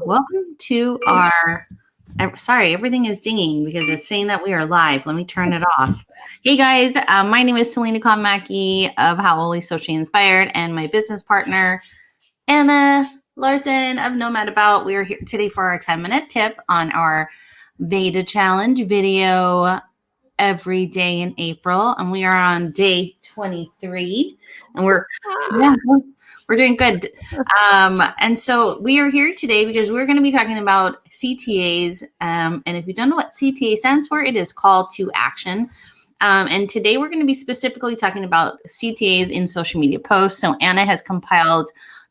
welcome to our, sorry, everything is dinging because it's saying that we are live. Let me turn it off. Hey guys, my name is Selena Mackie of How Only Socially Inspired, and my business partner, Anna Larson of Nomad About. We are here today for our 10-minute tip on our VEDA challenge video every day in April. And we are on day 23 and we're doing good. And so we are here today because we're going to be talking about CTAs. And if you don't know what CTA stands for, it is call to action. And today we're going to be specifically talking about CTAs in social media posts. So Anna has compiled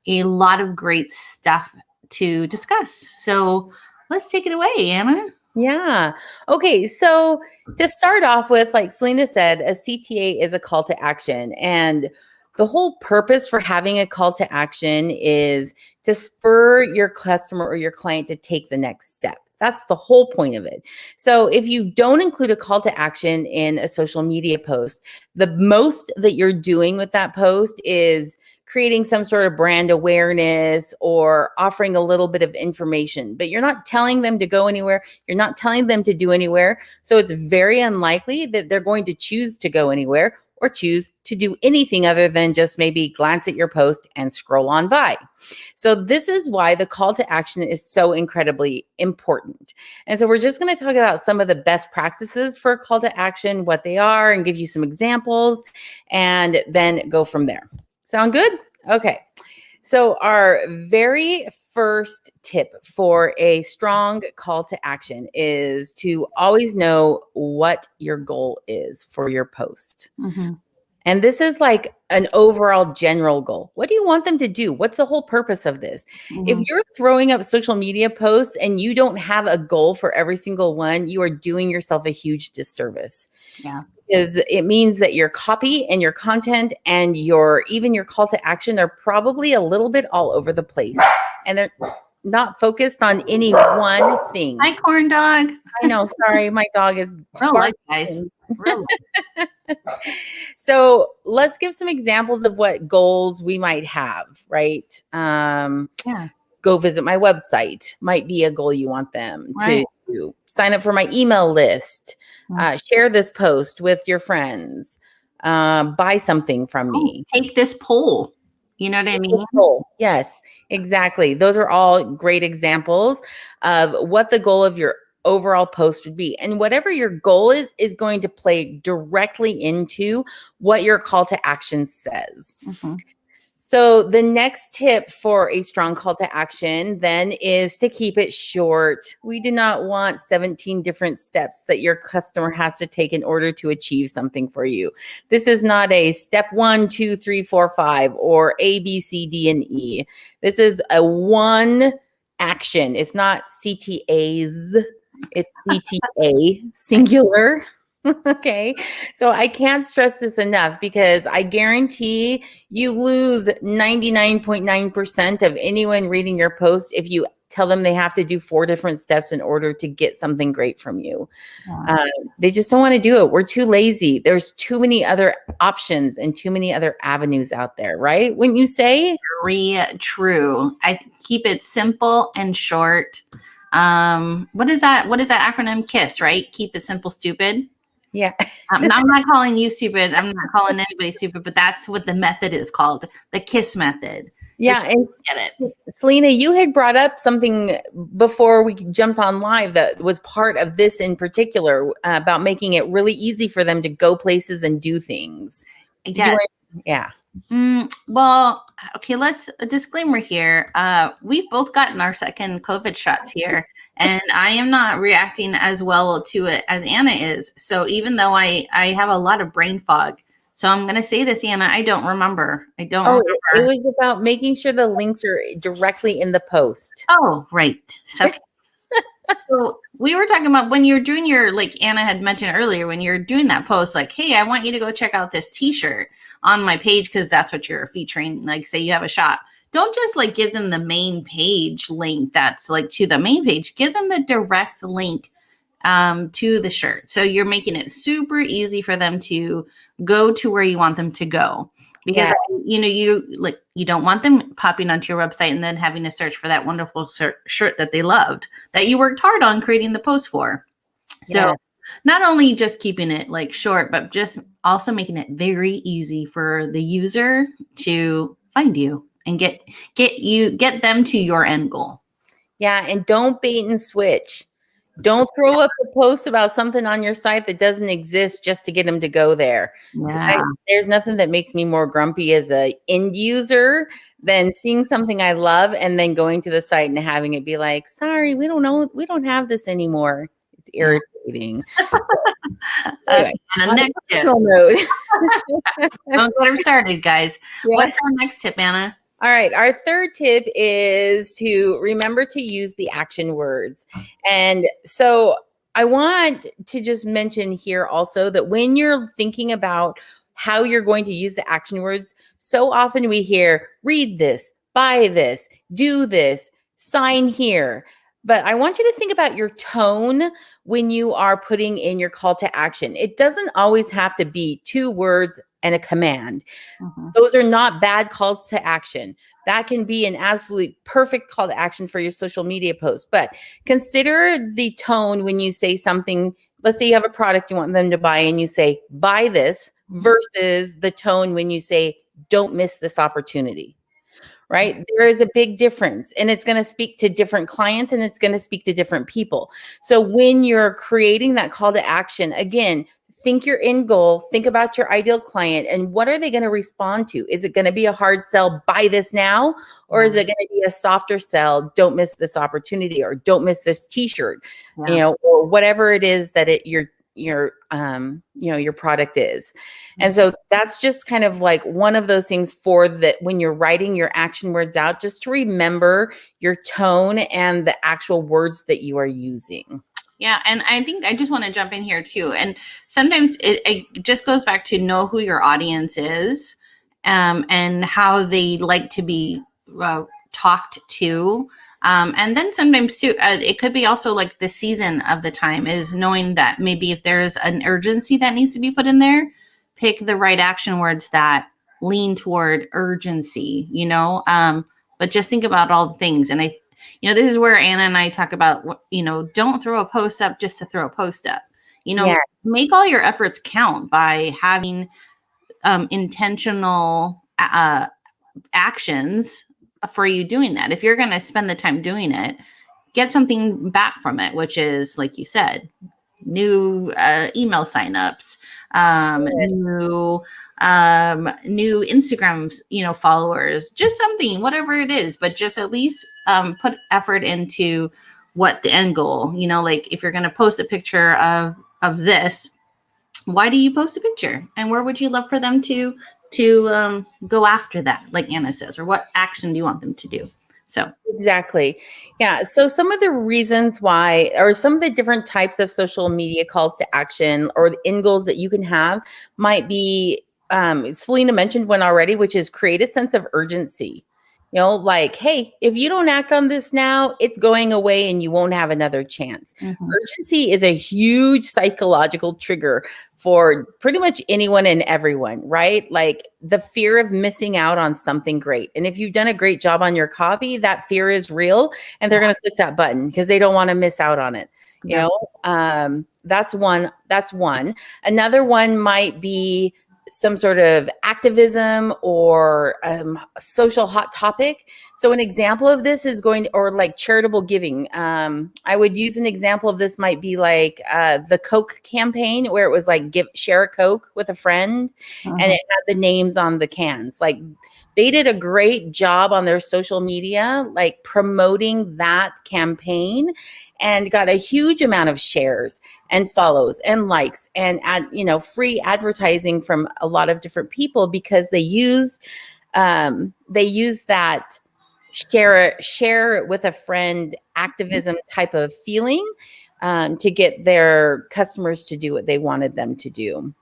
a lot of great stuff to discuss. So let's take it away, Anna. Yeah. Okay. So to start off with, like Selena said, a CTA is a call to action. And the whole purpose for having a call to action is to spur your customer or your client to take the next step. That's the whole point of it. So if you don't include a call to action in a social media post, the most that you're doing with that post is creating some sort of brand awareness or offering a little bit of information, but you're not telling them to go anywhere. You're not telling them to do anywhere. So it's very unlikely that they're going to choose to go anywhere or choose to do anything other than just maybe glance at your post and scroll on by. So this is why the call to action is so incredibly important. And so we're just going to talk about some of the best practices for a call to action, what they are, and give you some examples, and then go from there. Sound good? Okay. So our very first tip for a strong call to action is to always know what your goal is for your post. Mm-hmm. And this is like an overall general goal. What do you want them to do? What's the whole purpose of this? Mm-hmm. If you're throwing up social media posts and you don't have a goal for every single one, you are doing yourself a huge disservice. Yeah. Because it means that your copy and your content and even your call to action are probably a little bit all over the place. And they're not focused on any one thing. Hi, corn dog. I know. Sorry, my dog is real life, guys. Real life. So let's give some examples of what goals we might have, right? Go visit my website might be a goal you want them to do. Sign up for my email list. Share this post with your friends. Buy something from me. Take this poll. You know what I mean? Yes, exactly. Those are all great examples of what the goal of your overall post would be. And whatever your goal is going to play directly into what your call to action says. Mm-hmm. So the next tip for a strong call to action then is to keep it short. We do not want 17 different steps that your customer has to take in order to achieve something for you. This is not a step 1, 2, 3, 4, 5 or A, B, C, D, and E. This is a one action. It's not CTAs. It's CTA, singular. Okay. So I can't stress this enough because I guarantee you lose 99.9% of anyone reading your post if you tell them they have to do 4 different steps in order to get something great from you. Yeah. They just don't want to do it. We're too lazy. There's too many other options and too many other avenues out there, right? Wouldn't you say? Very true. I keep it simple and short. What is that? What is that acronym? KISS, right? Keep it simple, stupid. Yeah. I'm not calling you stupid. I'm not calling anybody stupid, but that's what the method is called. The KISS method. Yeah. And Selena, you had brought up something before we jumped on live that was part of this in particular about making it really easy for them to go places and do things. Yeah. Well, okay, a disclaimer here. We've both gotten our second COVID shots here, and I am not reacting as well to it as Anna is. So even though I have a lot of brain fog, so I'm going to say this, Anna, I don't remember. It was about making sure the links are directly in the post. Oh, right. So, so we were talking about when you're doing like Anna had mentioned earlier, when you're doing that post, like, hey, I want you to go check out this t-shirt on my page because that's what you're featuring. Like, say you have a shop. Don't just like give them the main page link that's like to the main page. Give them the direct link to the shirt. So you're making it super easy for them to go to where you want them to go. because you don't want them popping onto your website and then having to search for that wonderful shirt that they loved, that you worked hard on creating the post for. So not only just keeping it like short, but just also making it very easy for the user to find you and get them to your end goal. Yeah, and don't bait and switch. Don't throw up a post about something on your site that doesn't exist just to get them to go there. Yeah. There's nothing that makes me more grumpy as a end user than seeing something I love and then going to the site and having it be like, sorry, we don't have this anymore. It's irritating. Anyway, Anna, next tip. Note. Don't get her started, guys. Yeah. What's our next tip, Anna? All right. Our third tip is to remember to use the action words. And so I want to just mention here also that when you're thinking about how you're going to use the action words, so often we hear, read this, buy this, do this, sign here. But I want you to think about your tone when you are putting in your call to action. It doesn't always have to be 2 words and a command. Those are not bad calls to action. That can be an absolute perfect call to action for your social media post. But consider the tone when you say something. Let's say you have a product you want them to buy and you say, buy this, versus the tone when you say, don't miss this opportunity. Right? There is a big difference, and it's going to speak to different clients and it's going to speak to different people. So when you're creating that call to action, again, think your end goal, think about your ideal client and what are they going to respond to? Is it going to be a hard sell, buy this now? Or is it going to be a softer sell, don't miss this opportunity, or don't miss this t-shirt, or whatever it is that your product is. And so that's just kind of like one of those things for that when you're writing your action words out, just to remember your tone and the actual words that you are using. Yeah. And I think I just want to jump in here too. And sometimes it just goes back to know who your audience is, and how they like to be talked to. And then sometimes too, it could be also like the season of the time is knowing that maybe if there's an urgency that needs to be put in there, pick the right action words that lean toward urgency, but just think about all the things. And this is where Anna and I talk about, don't throw a post up just to throw a post up, make all your efforts count by having intentional actions for you doing that. If you're going to spend the time doing it, get something back from it, which is, like you said, new email signups, new Instagram, followers, just something, whatever it is, but just at least put effort into what the end goal, like if you're going to post a picture of this, why do you post a picture and where would you love for them to go after that, like Anna says, or what action do you want them to do? So exactly. Yeah. So some of the reasons why, or some of the different types of social media calls to action or the end goals that you can have might be, Selena mentioned one already, which is create a sense of urgency. Like, hey, if you don't act on this now, it's going away and you won't have another chance. Urgency is a huge psychological trigger for pretty much anyone and everyone, right? Like the fear of missing out on something great. And if you've done a great job on your copy, that fear is real and they're going to click that button because they don't want to miss out on it. That's one. Another one might be some sort of activism or social hot topic. So an example of this is or like charitable giving. I would use an example of this might be like the Coke campaign where it was like share a Coke with a friend and it had the names on the cans. Like they did a great job on their social media, like promoting that campaign and got a huge amount of shares and follows and likes and free advertising from a lot of different people because they use that share it with a friend activism type of feeling to get their customers to do what they wanted them to do.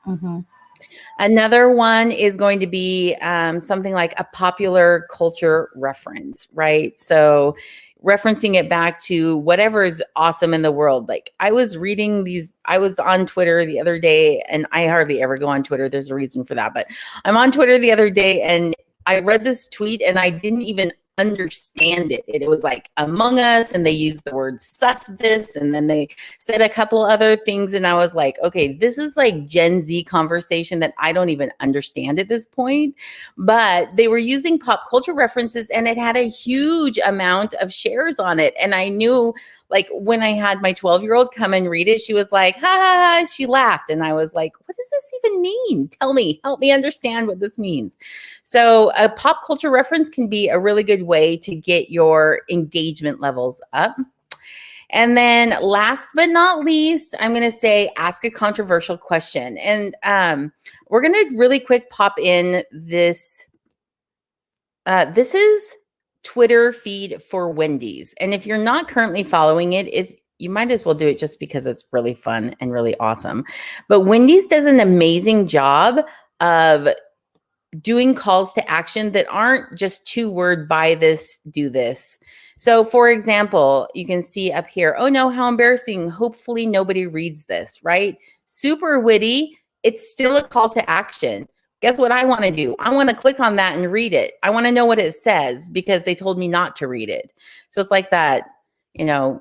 Another one is going to be something like a popular culture reference, right? So referencing it back to whatever is awesome in the world. Like I was on Twitter the other day, and I hardly ever go on Twitter. There's a reason for that, but I'm on Twitter the other day and I read this tweet and I didn't even understand it. It was like Among Us, and they used the word sus this, and then they said a couple other things, and I was like, okay, this is like Gen Z conversation that I don't even understand at this point. But they were using pop culture references, and it had a huge amount of shares on it. And I knew, like, when I had my 12-year-old come and read it, she was like, ha ha ha, she laughed. And I was like, what does this even mean? Tell me, help me understand what this means. So a pop culture reference can be a really good way to get your engagement levels up. And then last but not least, I'm going to say ask a controversial question. And we're going to really quick pop in this. This is Twitter feed for Wendy's. And if you're not currently following it, you might as well do it just because it's really fun and really awesome. But Wendy's does an amazing job of doing calls to action that aren't just 2-word, buy this, do this. So for example, you can see up here, oh no, how embarrassing. Hopefully nobody reads this, right? Super witty. It's still a call to action. Guess what I want to do? I want to click on that and read it. I want to know what it says because they told me not to read it. So it's like that,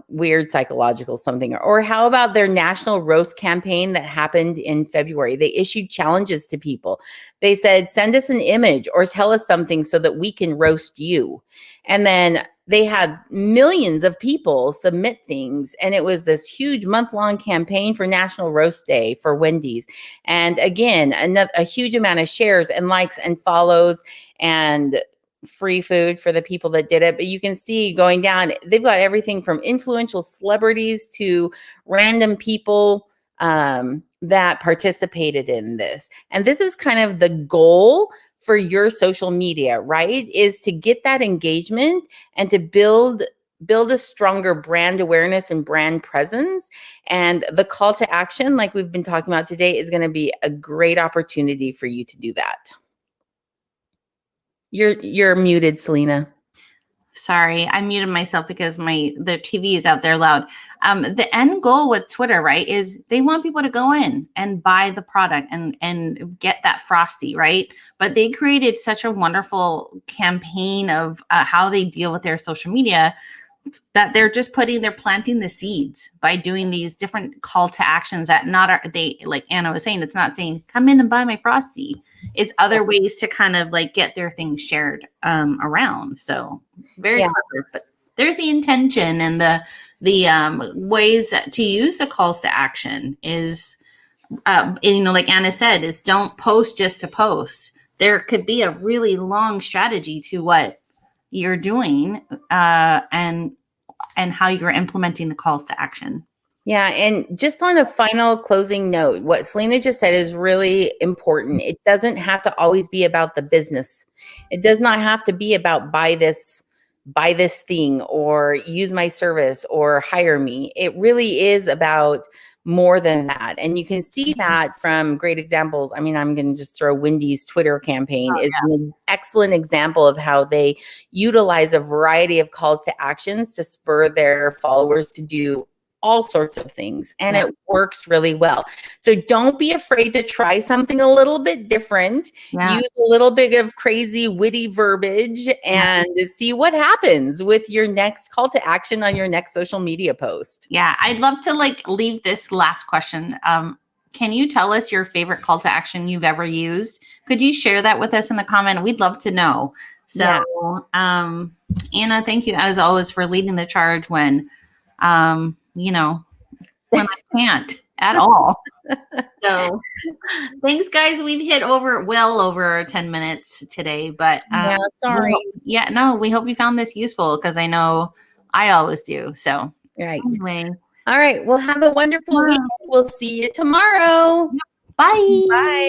weird psychological something. Or how about their national roast campaign that happened in February? They issued challenges to people. They said, send us an image or tell us something so that we can roast you. And then they had millions of people submit things. And it was this huge month-long campaign for National Roast Day for Wendy's. And again, a huge amount of shares and likes and follows and free food for the people that did it. But you can see going down, they've got everything from influential celebrities to random people that participated in this. And this is kind of the goal for your social media, right? Is to get that engagement and to build a stronger brand awareness and brand presence. And the call to action, like we've been talking about today, is going to be a great opportunity for you to do that. You're muted, Selena. Sorry, I muted myself because the TV is out there loud. The end goal with Twitter, right, is they want people to go in and buy the product and get that Frosty, right? But they created such a wonderful campaign of how they deal with their social media that they're planting the seeds by doing these different call to actions that like Anna was saying, it's not saying come in and buy my Frosty. It's other ways to kind of like get their things shared around. So very clever, but there's the intention and the ways that to use the calls to action is, like Anna said, is don't post just to post. There could be a really long strategy to what you're doing and how you're implementing the calls to action. Yeah. And just on a final closing note, what Selena just said is really important. It doesn't have to always be about the business. It does not have to be about buy this thing or use my service or hire me. It really is about more than that. And you can see that from great examples. I mean, I'm going to just throw Wendy's Twitter campaign is an excellent example of how they utilize a variety of calls to actions to spur their followers to do all sorts of things. And it works really well. So don't be afraid to try something a little bit different. Use a little bit of crazy, witty verbiage and see what happens with your next call to action on your next social media post. Yeah, I'd love to leave this last question. Can you tell us your favorite call to action you've ever used? Could you share that with us in the comment? We'd love to know. So, Anna, thank you as always for leading the charge when I can't at all. So thanks, guys. We've hit well over 10 minutes today, but sorry. We hope you found this useful because I know I always do. So anyway. All right. Well, have a wonderful week. We'll see you tomorrow. Bye. Bye.